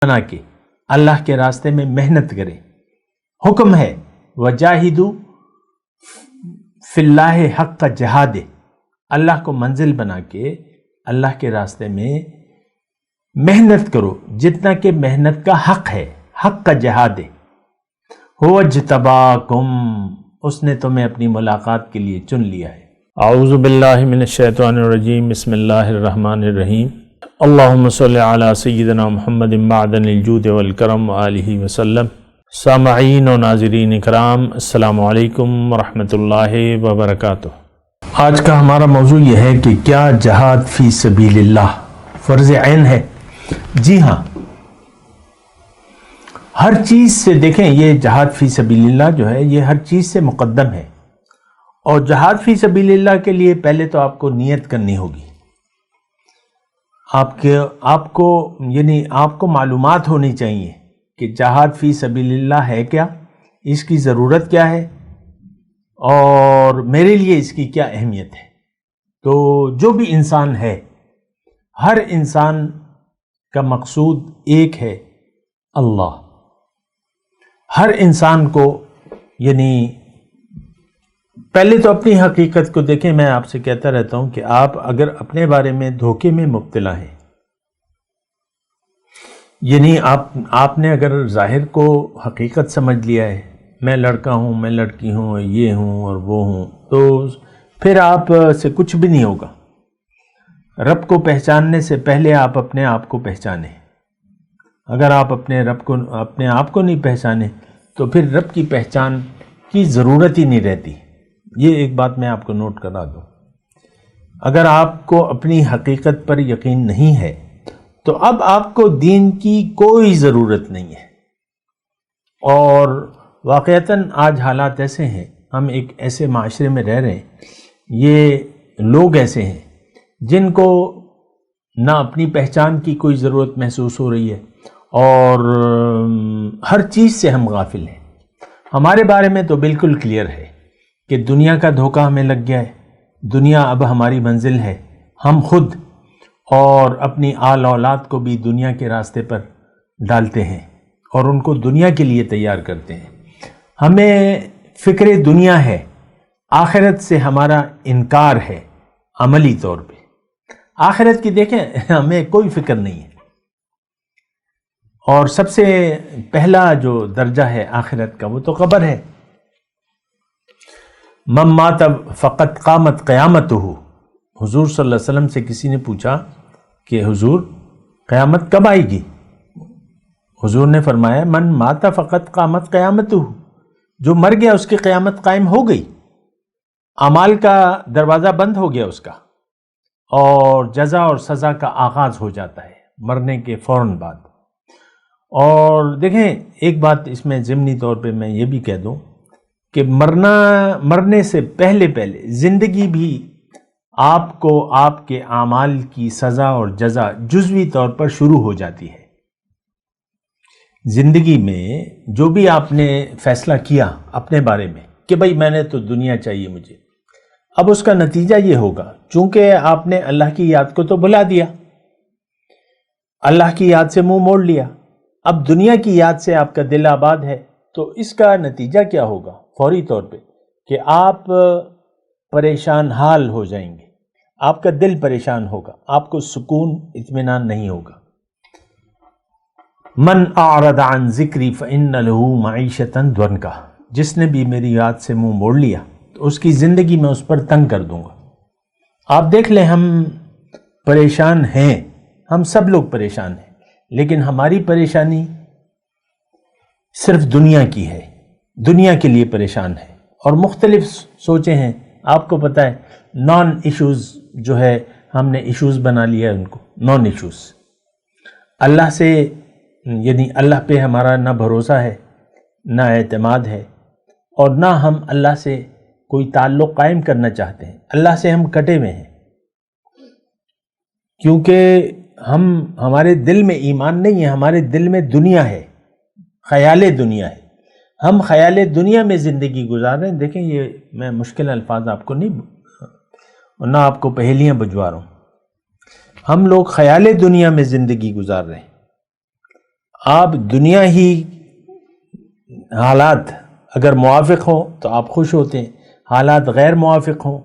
بنا کے اللہ کے راستے میں محنت کرے۔ حکم ہے وجاہدوا فی اللہ حق جہاد، اللہ کو منزل بنا کے اللہ کے راستے میں محنت کرو جتنا کہ محنت کا حق ہے، حق کا جہاد ہے۔ هو اجتباکم، اس نے تمہیں اپنی ملاقات کے لیے چن لیا ہے۔ اعوذ باللہ من الشیطان الرجیم، بسم اللہ الرحمن الرحیم۔ اللہم صلی علی سیدنا محمد معدن الجود والکرم وآلہ وسلم۔ سامعین و ناظرین اکرام، السلام علیکم ورحمۃ اللہ وبرکاتہ۔ آج کا ہمارا موضوع یہ ہے کہ کیا جہاد فی سبیل اللہ فرض عین ہے؟ جی ہاں، ہر چیز سے دیکھیں، یہ جہاد فی سبیل اللہ جو ہے یہ ہر چیز سے مقدم ہے، اور جہاد فی سبیل اللہ کے لیے پہلے تو آپ کو نیت کرنی ہوگی، آپ کو معلومات ہونی چاہیے کہ جہاد فی سبیل اللہ ہے کیا، اس کی ضرورت کیا ہے، اور میرے لیے اس کی کیا اہمیت ہے۔ تو جو بھی انسان ہے، ہر انسان کا مقصود ایک ہے، اللہ۔ ہر انسان کو پہلے تو اپنی حقیقت کو دیکھیں۔ میں آپ سے کہتا رہتا ہوں کہ آپ اگر اپنے بارے میں دھوکے میں مبتلا ہیں، آپ نے اگر ظاہر کو حقیقت سمجھ لیا ہے، میں لڑکا ہوں، میں لڑکی ہوں، یہ ہوں اور وہ ہوں، تو پھر آپ سے کچھ بھی نہیں ہوگا۔ رب کو پہچاننے سے پہلے آپ اپنے آپ کو پہچانیں۔ اگر آپ اپنے آپ کو نہیں پہچانے تو پھر رب کی پہچان کی ضرورت ہی نہیں رہتی۔ یہ ایک بات میں آپ کو نوٹ کرا دوں۔ اگر آپ کو اپنی حقیقت پر یقین نہیں ہے تو اب آپ کو دین کی کوئی ضرورت نہیں ہے۔ اور واقعتاً آج حالات ایسے ہیں، ہم ایک ایسے معاشرے میں رہ رہے ہیں، یہ لوگ ایسے ہیں جن کو نہ اپنی پہچان کی کوئی ضرورت محسوس ہو رہی ہے، اور ہر چیز سے ہم غافل ہیں۔ ہمارے بارے میں تو بالکل کلیئر ہے کہ دنیا کا دھوکہ ہمیں لگ گیا ہے، دنیا اب ہماری منزل ہے، ہم خود اور اپنی آل اولاد کو بھی دنیا کے راستے پر ڈالتے ہیں اور ان کو دنیا کے لیے تیار کرتے ہیں۔ ہمیں فکر دنیا ہے، آخرت سے ہمارا انکار ہے عملی طور پہ۔ آخرت کی دیکھیں، ہمیں کوئی فکر نہیں ہے، اور سب سے پہلا جو درجہ ہے آخرت کا وہ تو قبر ہے۔ من مات فقط قامت قیامتہ، حضور صلی اللہ علیہ وسلم سے کسی نے پوچھا کہ حضور قیامت کب آئے گی؟ حضور نے فرمایا من مات فقط قامت قیامتہ، جو مر گیا اس کی قیامت قائم ہو گئی، اعمال کا دروازہ بند ہو گیا اس کا، اور جزا اور سزا کا آغاز ہو جاتا ہے مرنے کے فوراً بعد۔ اور دیکھیں، ایک بات اس میں ضمنی طور پہ میں یہ بھی کہہ دوں کہ مرنے سے پہلے زندگی بھی آپ کو آپ کے اعمال کی سزا اور جزا جزوی طور پر شروع ہو جاتی ہے۔ زندگی میں جو بھی آپ نے فیصلہ کیا اپنے بارے میں کہ بھئی میں نے تو دنیا چاہیے مجھے، اب اس کا نتیجہ یہ ہوگا، چونکہ آپ نے اللہ کی یاد کو تو بھلا دیا، اللہ کی یاد سے منہ موڑ لیا، اب دنیا کی یاد سے آپ کا دل آباد ہے، تو اس کا نتیجہ کیا ہوگا فوری طور پہ کہ آپ پریشان حال ہو جائیں گے، آپ کا دل پریشان ہوگا، آپ کو سکون اطمینان نہیں ہوگا۔ من اعرض عن ذکری فإن له معیشة ضنکا، جس نے بھی میری یاد سے منہ موڑ لیا تو اس کی زندگی میں اس پر تنگ کر دوں گا۔ آپ دیکھ لیں، ہم پریشان ہیں، ہم سب لوگ پریشان ہیں، لیکن ہماری پریشانی صرف دنیا کی ہے، دنیا کے لیے پریشان ہے، اور مختلف سوچیں ہیں۔ آپ کو پتہ ہے نان ایشوز جو ہے، ہم نے ایشوز بنا لیا ہے ان کو، نان ایشوز۔ اللہ سے اللہ پہ ہمارا نہ بھروسہ ہے، نہ اعتماد ہے، اور نہ ہم اللہ سے کوئی تعلق قائم کرنا چاہتے ہیں۔ اللہ سے ہم کٹے ہوئے ہیں، کیونکہ ہمارے دل میں ایمان نہیں ہے، ہمارے دل میں دنیا ہے، خیال دنیا ہے، ہم خیال دنیا میں زندگی گزار رہے ہیں۔ دیکھیں، یہ میں مشکل الفاظ آپ کو نہیں، نہ آپ کو پہیلیاں بجوا رہا ہوں، ہم لوگ خیال دنیا میں زندگی گزار رہے ہیں۔ آپ دنیا ہی حالات اگر موافق ہوں تو آپ خوش ہوتے ہیں، حالات غیر موافق ہوں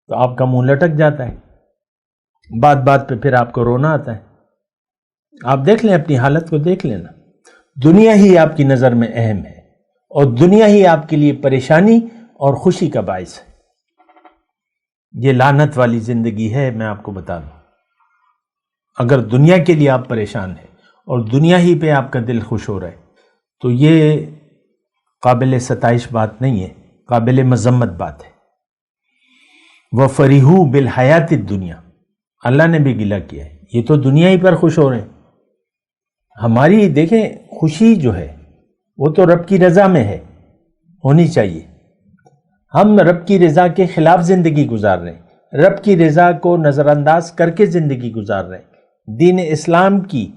تو آپ کا منہ لٹک جاتا ہے، بات بات پہ پھر آپ کو رونا آتا ہے۔ آپ دیکھ لیں، اپنی حالت کو دیکھ لینا، دنیا ہی آپ کی نظر میں اہم ہے اور دنیا ہی آپ کے لیے پریشانی اور خوشی کا باعث ہے۔ یہ لعنت والی زندگی ہے، میں آپ کو بتا دوں۔ اگر دنیا کے لیے آپ پریشان ہیں اور دنیا ہی پہ آپ کا دل خوش ہو رہا ہے تو یہ قابل ستائش بات نہیں ہے، قابل مذمت بات ہے۔ وَفَرِحُوا بِالْحَيَاةِ الدُّنْيَا، اللہ نے بھی گلہ کیا ہے، یہ تو دنیا ہی پر خوش ہو رہے ہیں۔ ہماری دیکھیں خوشی جو ہے وہ تو رب کی رضا میں ہے، ہونی چاہیے۔ ہم رب کی رضا کے خلاف زندگی گزار رہے ہیں، رب کی رضا کو نظر انداز کر کے زندگی گزار رہے ہیں، دین اسلام کی،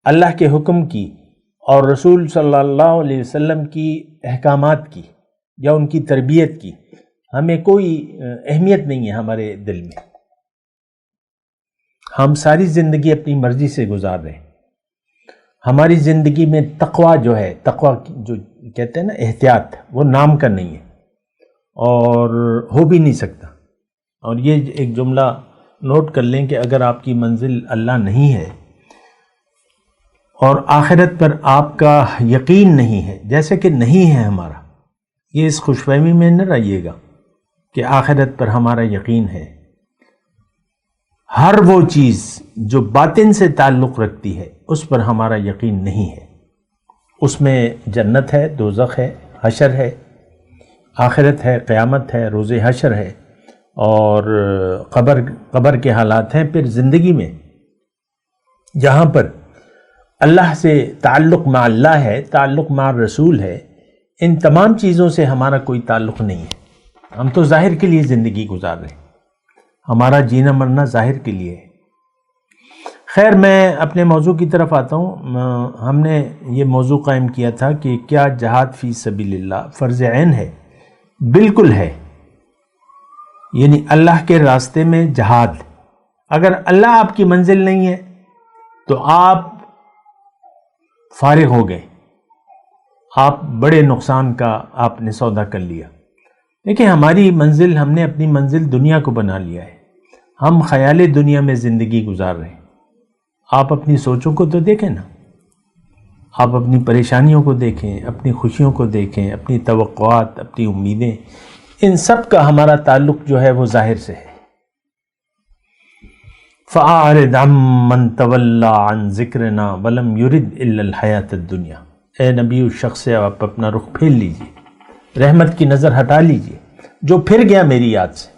اللہ کے حکم کی اور رسول صلی اللہ علیہ وسلم کی احکامات کی یا ان کی تربیت کی ہمیں کوئی اہمیت نہیں ہے ہمارے دل میں۔ ہم ساری زندگی اپنی مرضی سے گزار رہے ہیں۔ ہماری زندگی میں تقویٰ جو ہے، تقویٰ جو کہتے ہیں نا احتیاط، وہ نام کا نہیں ہے اور ہو بھی نہیں سکتا۔ اور یہ ایک جملہ نوٹ کر لیں کہ اگر آپ کی منزل اللہ نہیں ہے اور آخرت پر آپ کا یقین نہیں ہے، جیسے کہ نہیں ہے ہمارا، یہ اس خوش فہمی میں نہ رہیے گا کہ آخرت پر ہمارا یقین ہے۔ ہر وہ چیز جو باطن سے تعلق رکھتی ہے اس پر ہمارا یقین نہیں ہے۔ اس میں جنت ہے، دوزخ ہے، حشر ہے، آخرت ہے، قیامت ہے، روز حشر ہے اور قبر کے حالات ہیں۔ پھر زندگی میں جہاں پر اللہ سے تعلق مع اللہ ہے، تعلق مع رسول ہے، ان تمام چیزوں سے ہمارا کوئی تعلق نہیں ہے۔ ہم تو ظاہر کے لیے زندگی گزار رہے ہیں، ہمارا جینا مرنا ظاہر کے لیے ہے۔ خیر، میں اپنے موضوع کی طرف آتا ہوں۔ ہم نے یہ موضوع قائم کیا تھا کہ کیا جہاد فی سبیل اللہ فرض عین ہے؟ بالکل ہے، یعنی اللہ کے راستے میں جہاد۔ اگر اللہ آپ کی منزل نہیں ہے تو آپ فارغ ہو گئے، آپ بڑے نقصان کا آپ نے سودا کر لیا۔ دیکھیں، ہماری منزل، ہم نے اپنی منزل دنیا کو بنا لیا ہے، ہم خیال دنیا میں زندگی گزار رہے ہیں۔ آپ اپنی سوچوں کو تو دیکھیں نا، آپ اپنی پریشانیوں کو دیکھیں، اپنی خوشیوں کو دیکھیں، اپنی توقعات، اپنی امیدیں، ان سب کا ہمارا تعلق جو ہے وہ ظاہر سے ہے۔ فَأَعْرِضْ عَمَّنْ تَوَلَّىٰ عَنْ ذِكْرِنَا وَلَمْ يُرِدْ إِلَّا الْحَيَاةَ الدُّنْيَا۔ اے نبی، اس شخص سے آپ اپنا رخ پھیر لیجئے، رحمت کی نظر ہٹا لیجئے، جو پھر گیا میری یاد سے،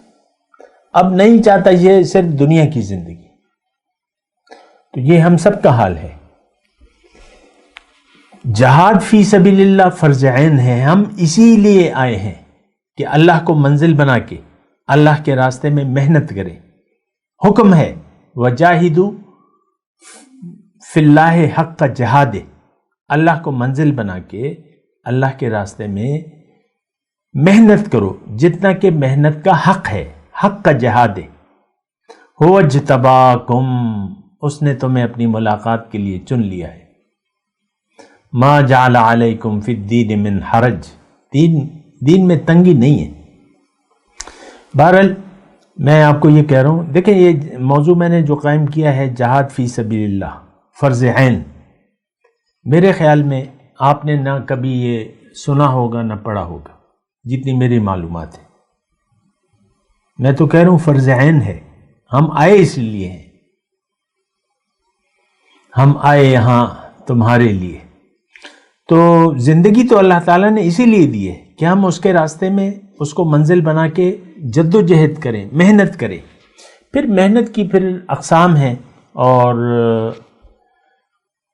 اب نہیں چاہتا یہ صرف دنیا کی زندگی۔ تو یہ ہم سب کا حال ہے۔ جہاد فی سبیل اللہ فرض عین ہے۔ ہم اسی لیے آئے ہیں کہ اللہ کو منزل بنا کے اللہ کے راستے میں محنت کریں۔ حکم ہے وَجَاهِدُوا فِي اللَّهِ حَقَّ جِهَادِهِ، اللہ کو منزل بنا کے اللہ کے راستے میں محنت کرو جتنا کہ محنت کا حق ہے، حق کا جہاد ہے۔ هُوَ اجْتَبَاكُمْ، اس نے تمہیں اپنی ملاقات کے لیے چن لیا ہے۔ مَا جَعَلَ عَلَيْكُمْ فِي الدِّينِ مِنْ حَرَج، دین میں تنگی نہیں ہے۔ بہرحال میں آپ کو یہ کہہ رہا ہوں، دیکھیں یہ موضوع میں نے جو قائم کیا ہے جہاد فی سبیل اللہ فرض عین، میرے خیال میں آپ نے نہ کبھی یہ سنا ہوگا نہ پڑھا ہوگا، جتنی میری معلومات ہے۔ میں تو کہہ رہا ہوں فرض عین ہے، ہم آئے اس لیے ہیں، ہم آئے یہاں تمہارے لیے۔ تو زندگی تو اللہ تعالیٰ نے اسی لیے دی ہے کہ ہم اس کے راستے میں اس کو منزل بنا کے جد و جہد کریں، محنت کریں۔ پھر محنت کی پھر اقسام ہیں اور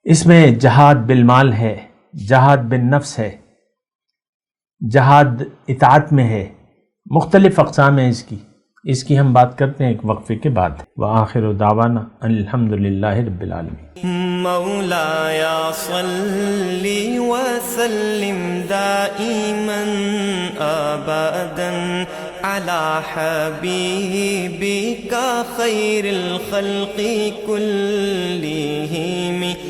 اس میں جہاد بالمال ہے، جہاد بالنفس ہے، جہاد اطاعت میں ہے، مختلف اقسام ہیں اس کی ہم بات کرتے ہیں ایک وقفے کے بعد۔ وآخر دعوانا الحمدللہ رب العالمین۔ مولاي صل وسلم دائما ابدا على حبيبك خير الخلق كلهم